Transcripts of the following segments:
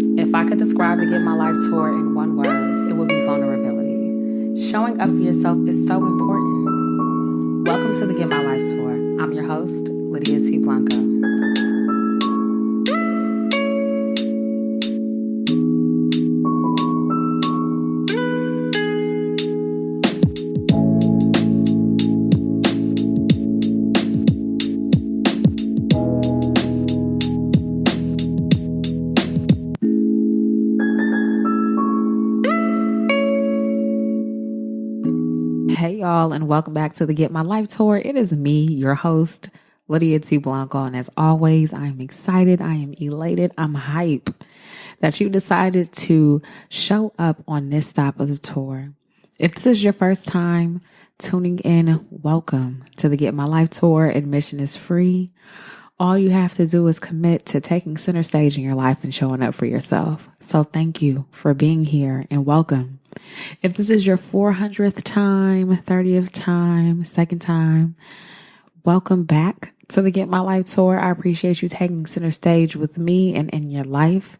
If I could describe the Get My Life tour in one word, it would be vulnerability. Showing up for yourself is so important. Welcome to the Get My Life tour. I'm your host, Lydia T. Blanco. Hey y'all, and welcome back to the Get My Life tour. It is me, your host, Lydia T. Blanco, and as always, I am excited, I am elated, I'm hype that you decided to show up on this stop of the tour. If this is your first time tuning in, welcome to the Get My Life tour. Admission is free. All you have to do is commit to taking center stage in your life and showing up for yourself. So thank you for being here and welcome. If this is your 400th time, 30th time, second time, welcome back to the Get My Life tour. I appreciate you taking center stage with me and in your life.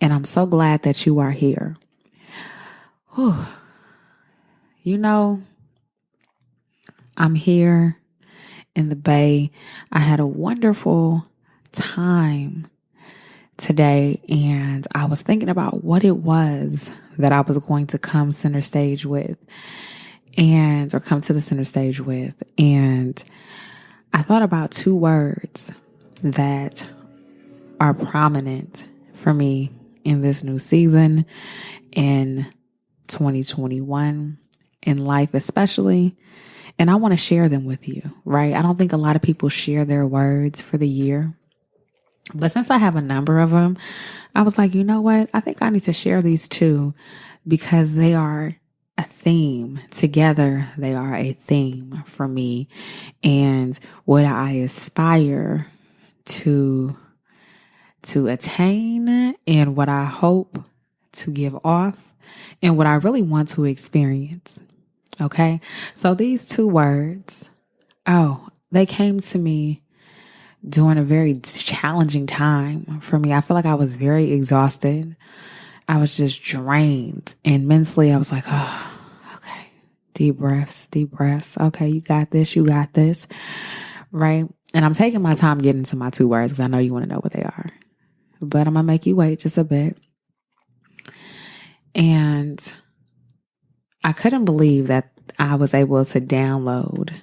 And I'm so glad that you are here. Whew. You know, I'm here in the Bay. I had a wonderful time today, and I was thinking about what it was that I was going to come center stage with or come to the center stage with. And I thought about two words that are prominent for me in this new season, in 2021, in life especially. And I want to share them with you, right? I don't think a lot of people share their words for the year. But since I have a number of them, I was like, you know what? I think I need to share these two because they are a theme. Together, they are a theme for me and what I aspire to attain and what I hope to give off and what I really want to experience. Okay, so these two words, they came to me during a very challenging time for me. I feel like I was very exhausted. I was just drained. And mentally, I was like, okay, deep breaths. Okay, you got this, right? And I'm taking my time getting to my two words because I know you want to know what they are. But I'm going to make you wait just a bit. And I couldn't believe that I was able to download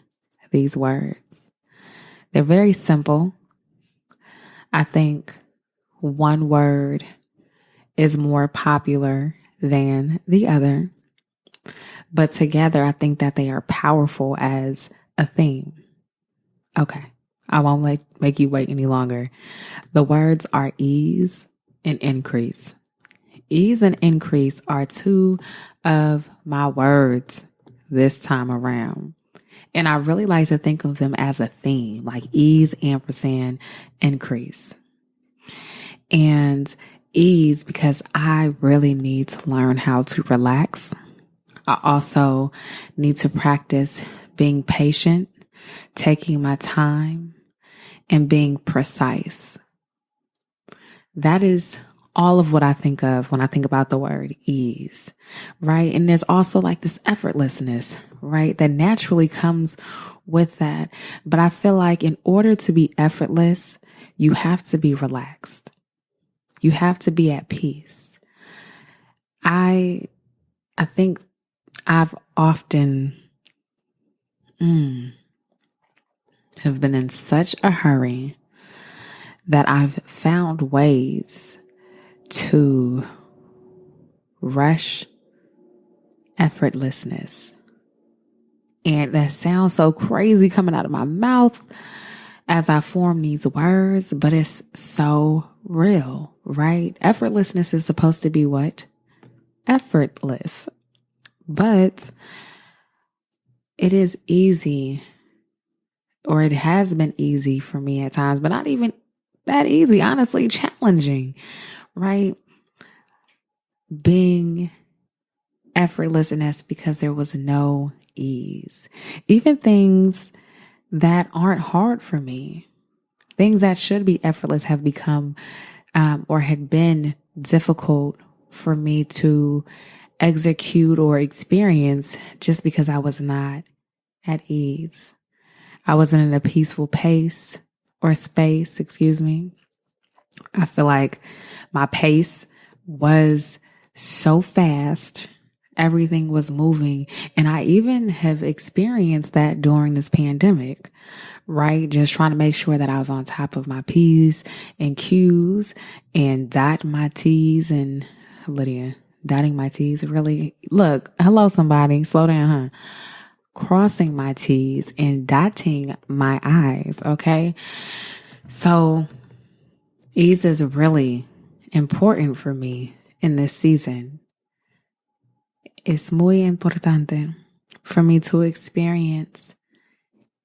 these words. They're very simple. I think one word is more popular than the other, but together I think that they are powerful as a theme. Okay, I won't make you wait any longer. The words are ease and increase. Ease and increase are two of my words this time around. And I really like to think of them as a theme, like ease, ampersand, increase. And ease because I really need to learn how to relax. I also need to practice being patient, taking my time, and being precise. That is all of what I think of when I think about the word ease, right? And there's also like this effortlessness, right? That naturally comes with that. But I feel like in order to be effortless, you have to be relaxed. You have to be at peace. I think I've often have been in such a hurry that I've found ways to rush effortlessness. And that sounds so crazy coming out of my mouth as I form these words, but it's so real, right? Effortlessness is supposed to be what? Effortless. But it is easy, or it has been easy for me at times, but not even that easy, honestly, challenging, right? Being effortless, and that's because there was no ease. Even things that aren't hard for me, things that should be effortless have become or had been difficult for me to execute or experience just because I was not at ease. I wasn't in a peaceful pace or space, excuse me. I feel like my pace was so fast. Everything was moving. And I even have experienced that during this pandemic, right? Just trying to make sure that I was on top of my P's and Q's and dot my T's and Lydia, dotting my T's. Really? Look, hello, somebody. Slow down, huh? Crossing my T's and dotting my I's. Okay. So ease is really important for me in this season. Es muy importante for me to experience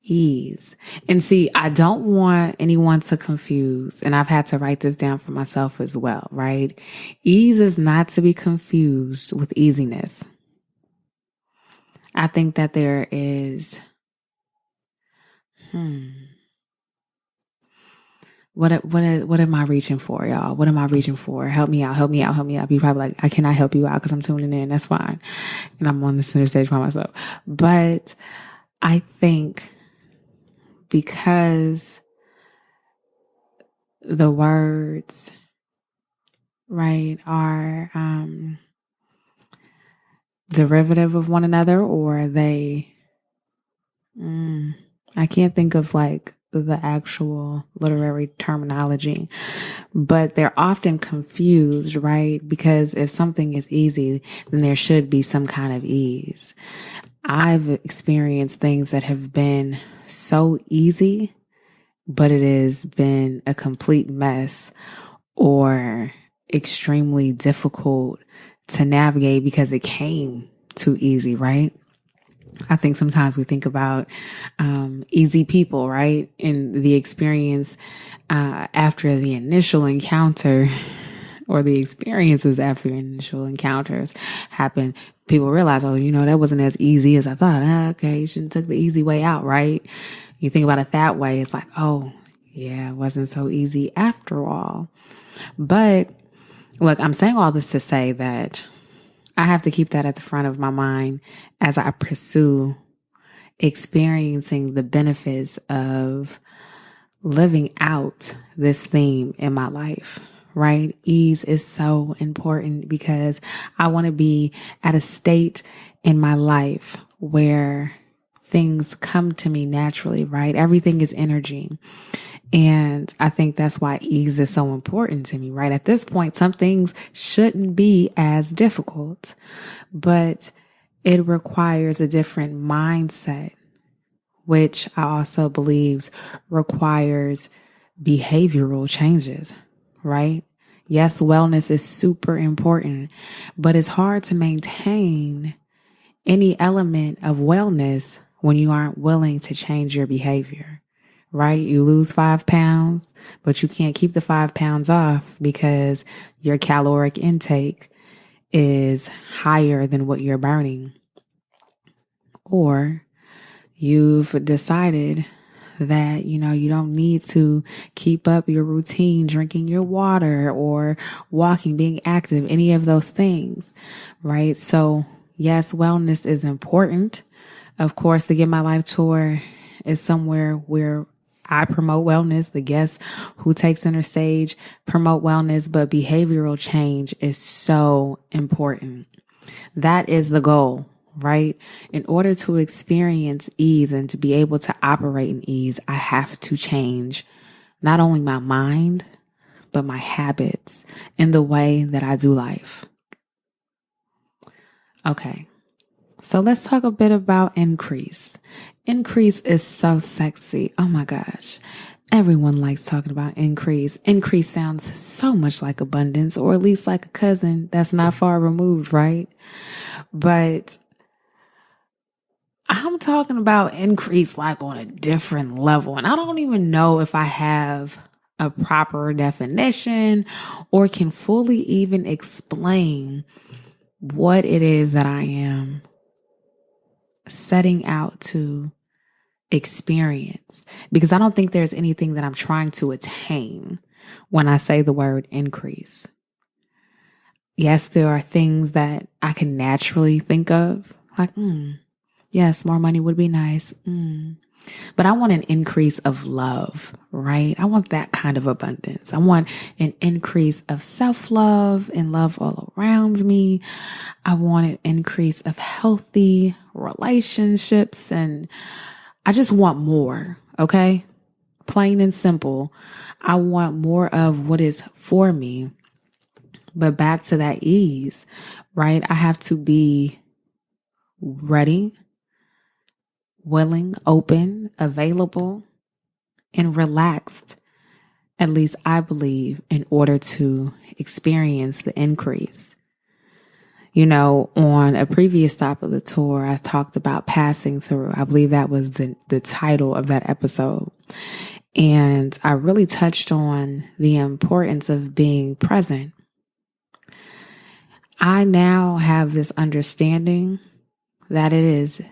ease. And see, I don't want anyone to confuse, and I've had to write this down for myself as well, right? Ease is not to be confused with easiness. I think that there is, what am I reaching for, y'all? What am I reaching for? Help me out. You're probably like, I cannot help you out because I'm tuning in. That's fine. And I'm on the center stage by myself. But I think because the words, right, are derivative of one another, or they, I can't think of like the actual literary terminology, but they're often confused, right? Because if something is easy, then there should be some kind of ease. I've experienced things that have been so easy, but it has been a complete mess or extremely difficult to navigate because it came too easy, right? I think sometimes we think about easy people, right? And the experience after the initial encounter, or the experiences after initial encounters happen, people realize, oh, that wasn't as easy as I thought. Okay, you shouldn't have took the easy way out, right? You think about it that way, it's like, oh, yeah, it wasn't so easy after all. But look, I'm saying all this to say that I have to keep that at the front of my mind as I pursue experiencing the benefits of living out this theme in my life, right? Ease is so important because I want to be at a state in my life where things come to me naturally, right? Everything is energy. And I think that's why ease is so important to me, right? At this point, some things shouldn't be as difficult, but it requires a different mindset, which I also believe requires behavioral changes, right? Yes, wellness is super important, but it's hard to maintain any element of wellness when you aren't willing to change your behavior, right? You lose 5 pounds, but you can't keep the 5 pounds off because your caloric intake is higher than what you're burning. Or you've decided that, you don't need to keep up your routine, drinking your water or walking, being active, any of those things, right? So yes, wellness is important. Of course, the Get My Life tour is somewhere where I promote wellness. The guests who take center stage promote wellness, but behavioral change is so important. That is the goal, right? In order to experience ease and to be able to operate in ease, I have to change not only my mind, but my habits and the way that I do life. Okay. So let's talk a bit about increase. Increase is so sexy. Oh my gosh. Everyone likes talking about increase. Increase sounds so much like abundance, or at least like a cousin that's not far removed, right? But I'm talking about increase like on a different level. And I don't even know if I have a proper definition or can fully even explain what it is that I am setting out to experience, because I don't think there's anything that I'm trying to attain. when I say the word increase. Yes, there are things that I can naturally think of, like, yes, more money would be nice. But I want an increase of love, right? I want that kind of abundance. I want an increase of self-love and love all around me. I want an increase of healthy relationships, and I just want more, okay? Plain and simple. I want more of what is for me. But back to that ease, right? I have to be ready, willing, open, available, and relaxed, at least I believe, in order to experience the increase. You know, on a previous stop of the tour, I talked about passing through. I believe that was the title of that episode. And I really touched on the importance of being present. I now have this understanding that it is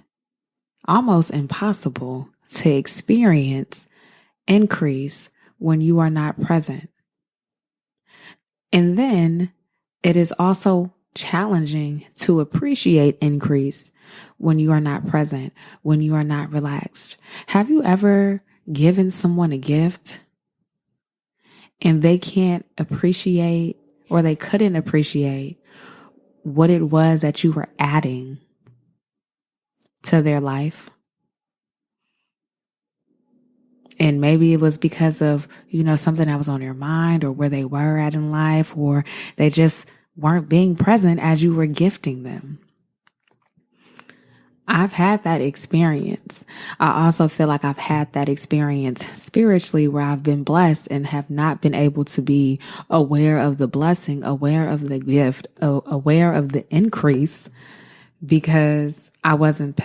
almost impossible to experience increase when you are not present. And then it is also challenging to appreciate increase when you are not present, when you are not relaxed. Have you ever given someone a gift and they can't appreciate, or they couldn't appreciate, what it was that you were adding to their life? And maybe it was because of, something that was on their mind, or where they were at in life, or they just weren't being present as you were gifting them. I've had that experience. I also feel like I've had that experience spiritually, where I've been blessed and have not been able to be aware of the blessing, aware of the gift, aware of the increase, because I wasn't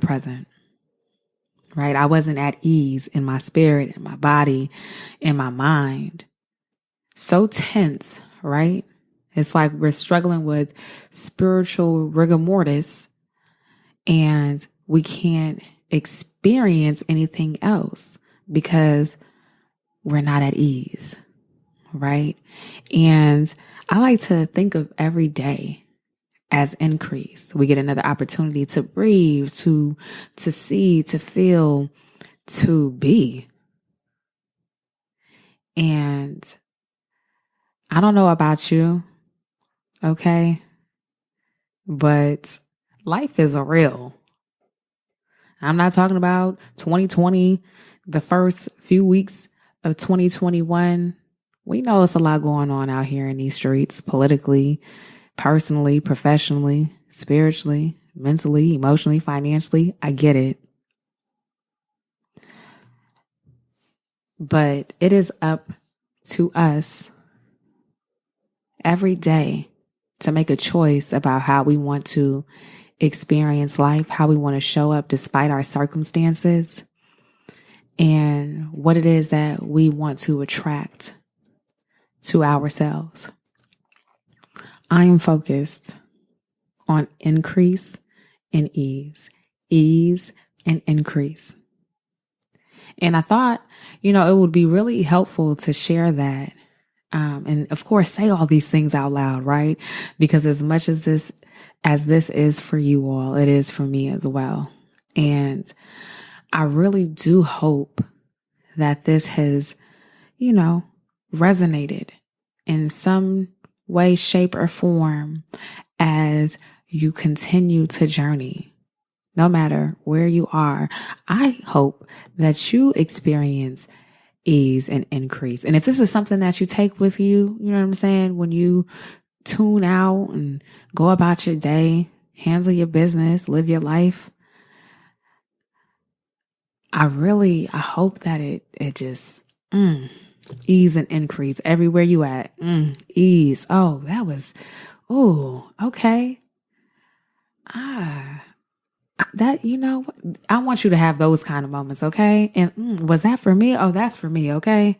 present. Right? I wasn't at ease in my spirit, in my body, in my mind. So tense, right? It's like we're struggling with spiritual rigor mortis, and we can't experience anything else because we're not at ease, right? And I like to think of every day as increase. We get another opportunity to breathe, to see, to feel, to be. And I don't know about you, okay? But life is real. I'm not talking about 2020, the first few weeks of 2021. We know it's a lot going on out here in these streets, politically, personally, professionally, spiritually, mentally, emotionally, financially. I get it. But it is up to us every day to make a choice about how we want to experience life, how we want to show up despite our circumstances, and what it is that we want to attract to ourselves. I am focused on increase and ease and increase. And I thought, it would be really helpful to share that. And of course, say all these things out loud, right? Because as much as this is for you all, it is for me as well. And I really do hope that this has, resonated in some way, shape, or form as you continue to journey. No matter where you are, I hope that you experience ease and increase. And if this is something that you take with you, you know what I'm saying? When you tune out and go about your day, handle your business, live your life, I hope that it just ease and increase everywhere you at. Ease. Oh, okay. That, I want you to have those kind of moments, okay? And was that for me? Oh, that's for me, okay?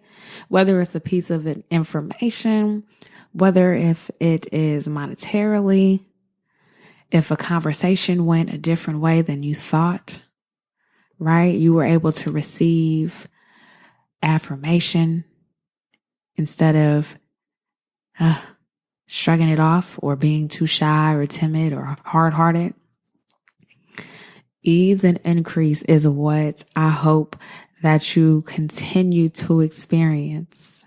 Whether it's a piece of information, whether if it is monetarily, if a conversation went a different way than you thought, right? You were able to receive affirmation, instead of shrugging it off or being too shy or timid or hard-hearted. Ease and increase is what I hope that you continue to experience.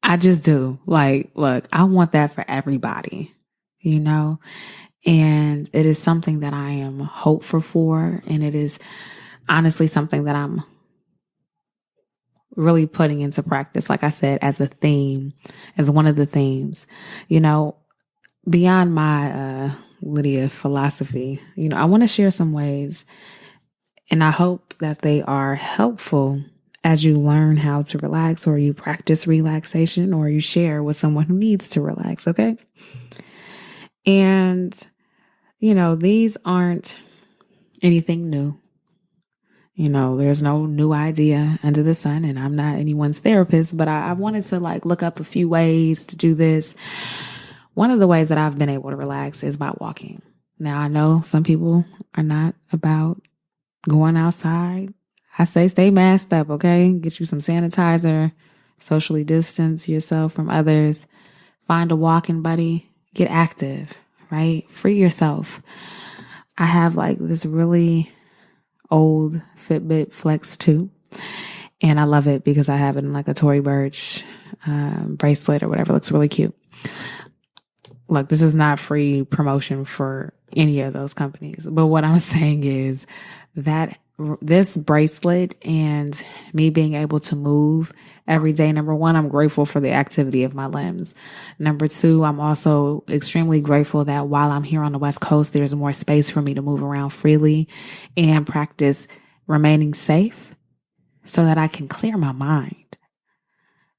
I just do. Look, I want that for everybody, and it is something that I am hopeful for. And it is honestly something that I'm really putting into practice, like I said, as a theme, as one of the themes, beyond my Lydia philosophy, I want to share some ways, and I hope that they are helpful as you learn how to relax, or you practice relaxation, or you share with someone who needs to relax. Okay. And, these aren't anything new. There's no new idea under the sun, and I'm not anyone's therapist, but I wanted to look up a few ways to do this. One of the ways that I've been able to relax is by walking. Now, I know some people are not about going outside. I say stay masked up, okay? Get you some sanitizer, socially distance yourself from others, find a walking buddy, get active, right? Free yourself. I have this really old Fitbit Flex 2, and I love it because I have it in a Tory Burch bracelet or whatever. It looks really cute. Look, this is not free promotion for any of those companies, but what I'm saying is that this bracelet and me being able to move every day, number one, I'm grateful for the activity of my limbs. Number two, I'm also extremely grateful that while I'm here on the West Coast, there's more space for me to move around freely and practice remaining safe so that I can clear my mind.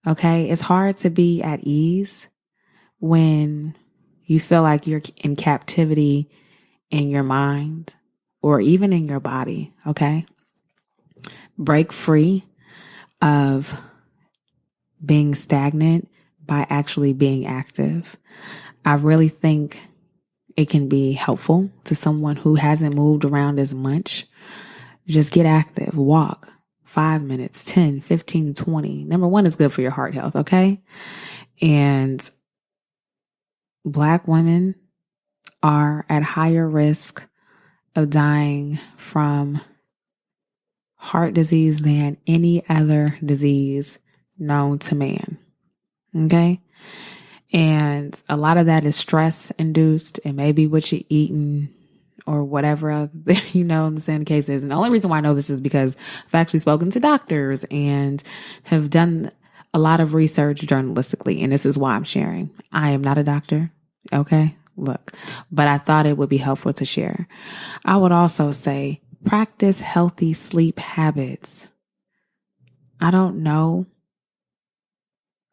Okay. It's hard to be at ease when you feel like you're in captivity in your mind or even in your body. Okay. Break free of being stagnant by actually being active. I really think it can be helpful to someone who hasn't moved around as much. Just get active, walk 5 minutes, 10, 15, 20. Number one, is good for your heart health. Okay. And Black women are at higher risk of dying from heart disease than any other disease known to man. Okay. And a lot of that is stress induced. It may be what you're eating or whatever, what I'm saying the case is. And the only reason why I know this is because I've actually spoken to doctors and have done a lot of research journalistically. And this is why I'm sharing. I am not a doctor. Okay. Look, but I thought it would be helpful to share. I would also say practice healthy sleep habits. I don't know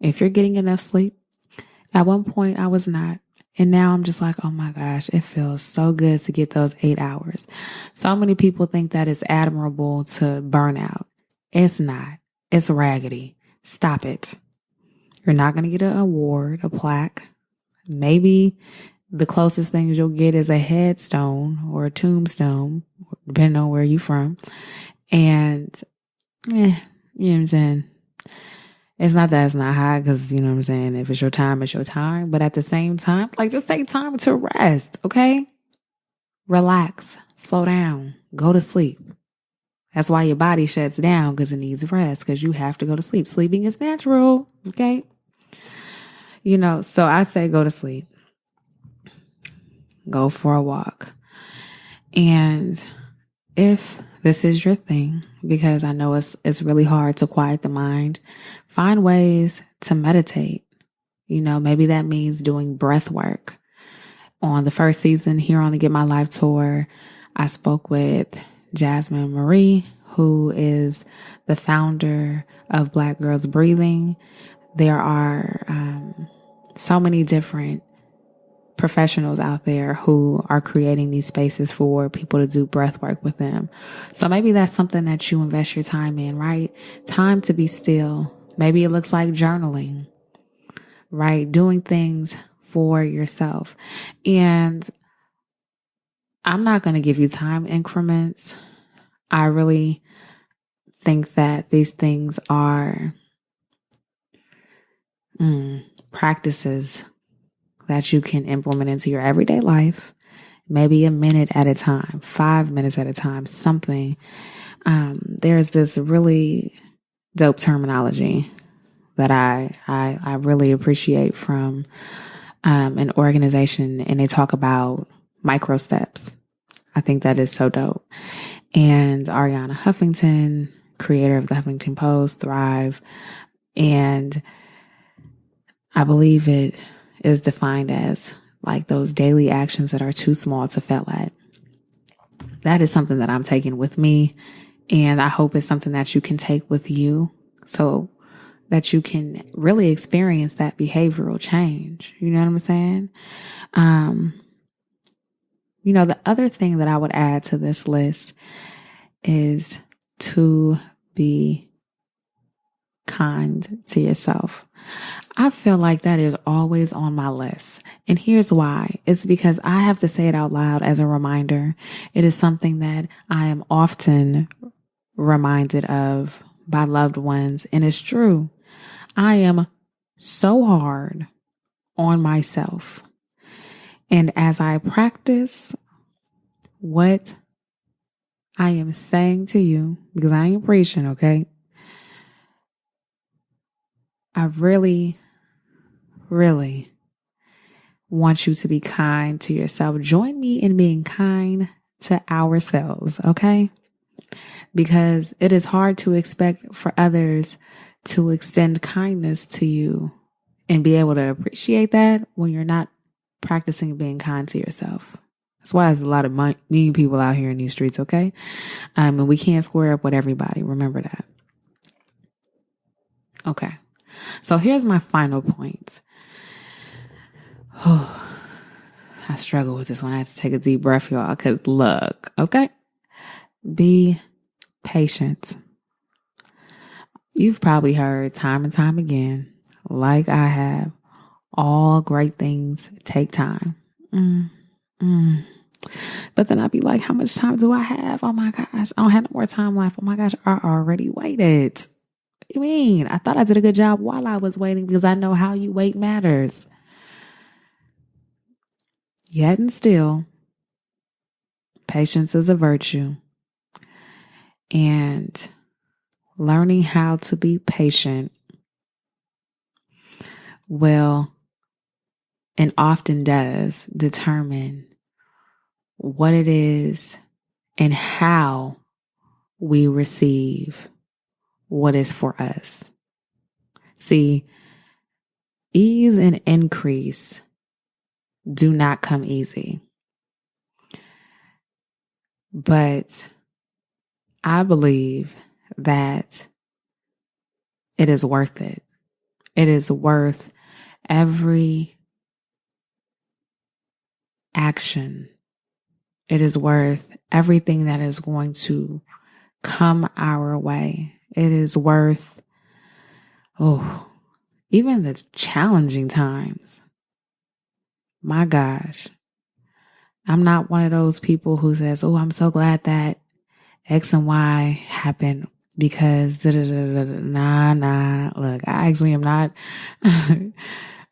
if you're getting enough sleep. At one point I was not. And now I'm just like, oh my gosh, it feels so good to get those 8 hours. So many people think that it's admirable to burn out. It's not. It's raggedy. Stop it. You're not going to get an award, a plaque. Maybe the closest things you'll get is a headstone or a tombstone, depending on where you're from. And, you know what I'm saying? It's not that it's not high because, you know what I'm saying? If it's your time, it's your time. But at the same time, just take time to rest, okay? Relax, slow down, go to sleep. That's why your body shuts down, because it needs rest, because you have to go to sleep. Sleeping is natural, okay? So I say go to sleep. Go for a walk. And if this is your thing, because I know it's really hard to quiet the mind, find ways to meditate. Maybe that means doing breath work. On the first season here on the Get My Life tour, I spoke with Jasmine Marie, who is the founder of Black Girls Breathing. There are so many different professionals out there who are creating these spaces for people to do breath work with them. So maybe that's something that you invest your time in, right? Time to be still. Maybe it looks like journaling, right? Doing things for yourself. And I'm not going to give you time increments. I really think that these things are practices that you can implement into your everyday life, maybe a minute at a time, 5 minutes at a time, something. There's this really dope terminology that I really appreciate from an organization, and they talk about micro steps. I think that is so dope. And Ariana Huffington, creator of the Huffington Post, Thrive, and I believe it is defined as like those daily actions that are too small to fail at. That is something that I'm taking with me, and I hope it's something that you can take with you so that you can really experience that behavioral change. You know what I'm saying? The other thing that I would add to this list is to be kind to yourself. I feel like that is always on my list. And here's why. It's because I have to say it out loud as a reminder. It is something that I am often reminded of by loved ones. And it's true. I am so hard on myself. And as I practice what I am saying to you, because I ain't preaching, okay? I really, really want you to be kind to yourself. Join me in being kind to ourselves, okay? Because it is hard to expect for others to extend kindness to you and be able to appreciate that when you're not practicing being kind to yourself. That's why there's a lot of mean people out here in these streets, okay? And we can't square up with everybody. Remember that. Okay. So here's my final point. I struggle with this one. I have to take a deep breath, y'all, because look, okay? Be patient. You've probably heard time and time again, like I have, all great things take time. But then I'd be like, how much time do I have? Oh my gosh, I don't have no more time left. Oh my gosh, I already waited. What do you mean? I thought I did a good job while I was waiting because I know how you wait matters. Yet and still, patience is a virtue. And learning how to be patient will and often does determine what it is and how we receive what is for us. See, ease and increase do not come easy. But I believe that it is worth it. It is worth every action. It is worth everything that is going to come our way. It is worth, even the challenging times. My gosh. I'm not one of those people who says, I'm so glad that X and Y happened because nah. Look, I actually am not, I'm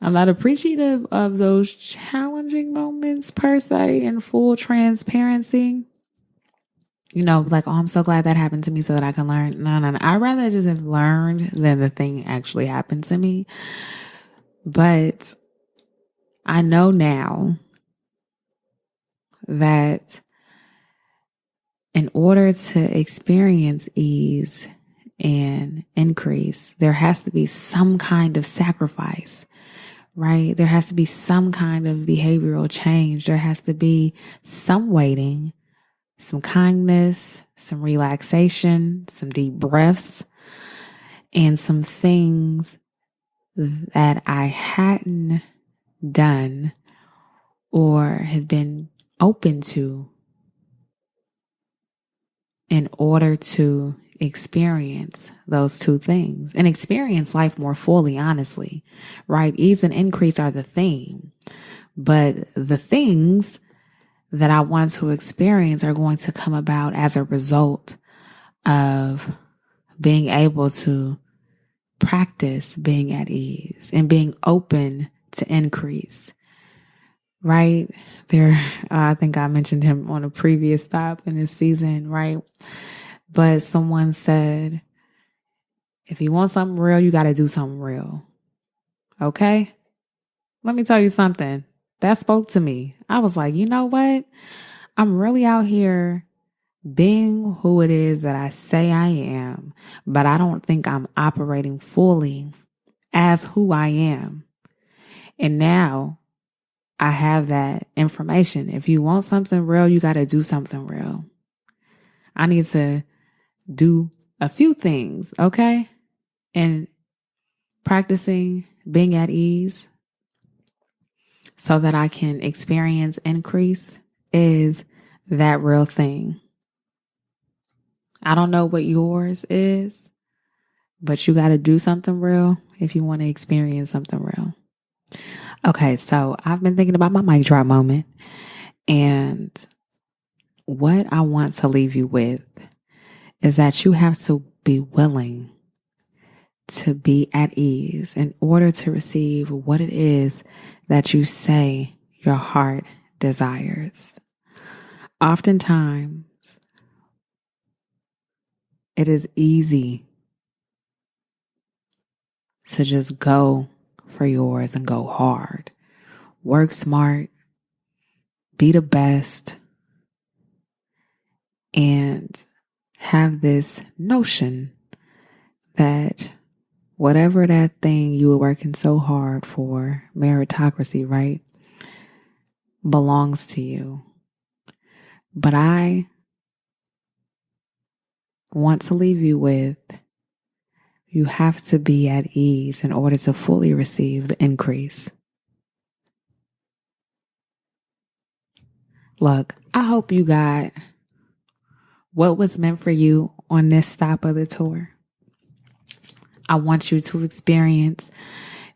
not appreciative of those challenging moments per se in full transparency. Like, I'm so glad that happened to me so that I can learn. No. I'd rather just have learned than the thing actually happened to me. But I know now that in order to experience ease and increase, there has to be some kind of sacrifice, right? There has to be some kind of behavioral change. There has to be some waiting, some kindness, some relaxation, some deep breaths, and some things that I hadn't done or had been open to in order to experience those two things and experience life more fully, honestly, right? Ease and increase are the theme, but the things that I want to experience are going to come about as a result of being able to practice being at ease and being open to increase, right? I think I mentioned him on a previous stop in this season, right? But someone said, if you want something real, you got to do something real. Okay? Let me tell you something. That spoke to me. I was like, you know what? I'm really out here being who it is that I say I am, but I don't think I'm operating fully as who I am. And now I have that information. If you want something real, you got to do something real. I need to do a few things, okay? And practicing being at ease so that I can experience increase is that real thing. I don't know what yours is, but you got to do something real if you want to experience something real. Okay, so I've been thinking about my mic drop moment, and what I want to leave you with is that you have to be willing to be at ease in order to receive what it is that you say your heart desires. Oftentimes, it is easy to just go for yours and go hard. Work smart, be the best, and have this notion that whatever that thing you were working so hard for, meritocracy, right, belongs to you. But I want to leave you with, you have to be at ease in order to fully receive the increase. Look, I hope you got what was meant for you on this stop of the tour. I want you to experience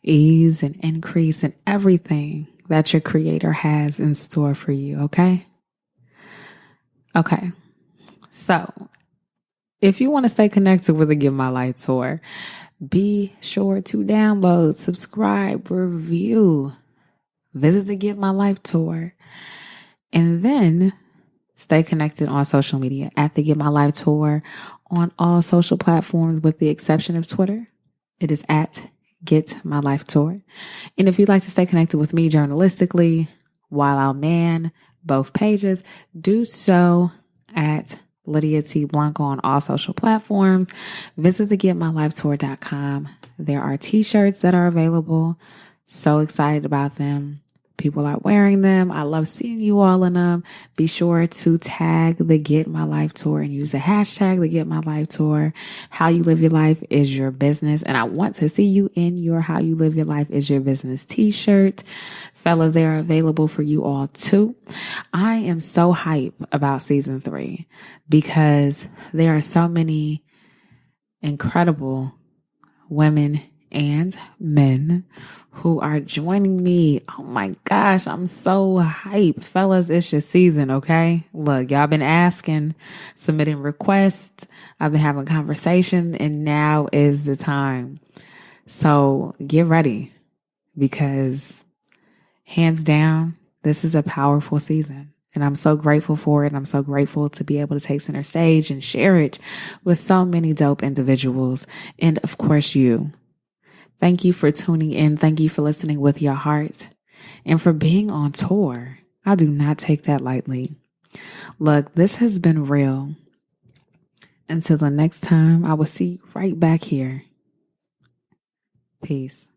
ease and increase in everything that your Creator has in store for you, okay? Okay. So, if you want to stay connected with the Give My Life Tour, be sure to download, subscribe, review, visit the Give My Life Tour, and then stay connected on social media at the Get My Life Tour on all social platforms with the exception of Twitter. It is at Get My Life Tour. And if you'd like to stay connected with me journalistically while I'll man both pages, do so at Lydia T. Blanco on all social platforms. Visit thegetmylifetour.com. There are t-shirts that are available. So excited about them. People are wearing them. I love seeing you all in them. Be sure to tag the Get My Life Tour and use the hashtag the Get My Life Tour. How you live your life is your business. And I want to see you in your How You Live Your Life is Your Business t-shirt. Fellas, they are available for you all too. I am so hype about season 3 because there are so many incredible women and men who are joining me. Oh my gosh, I'm so hyped. Fellas, it's your season, okay? Look, y'all been asking, submitting requests. I've been having conversations, and now is the time. So get ready because hands down, this is a powerful season. And I'm so grateful for it. I'm so grateful to be able to take center stage and share it with so many dope individuals. And of course, you. Thank you for tuning in. Thank you for listening with your heart and for being on tour. I do not take that lightly. Look, this has been real. Until the next time, I will see you right back here. Peace.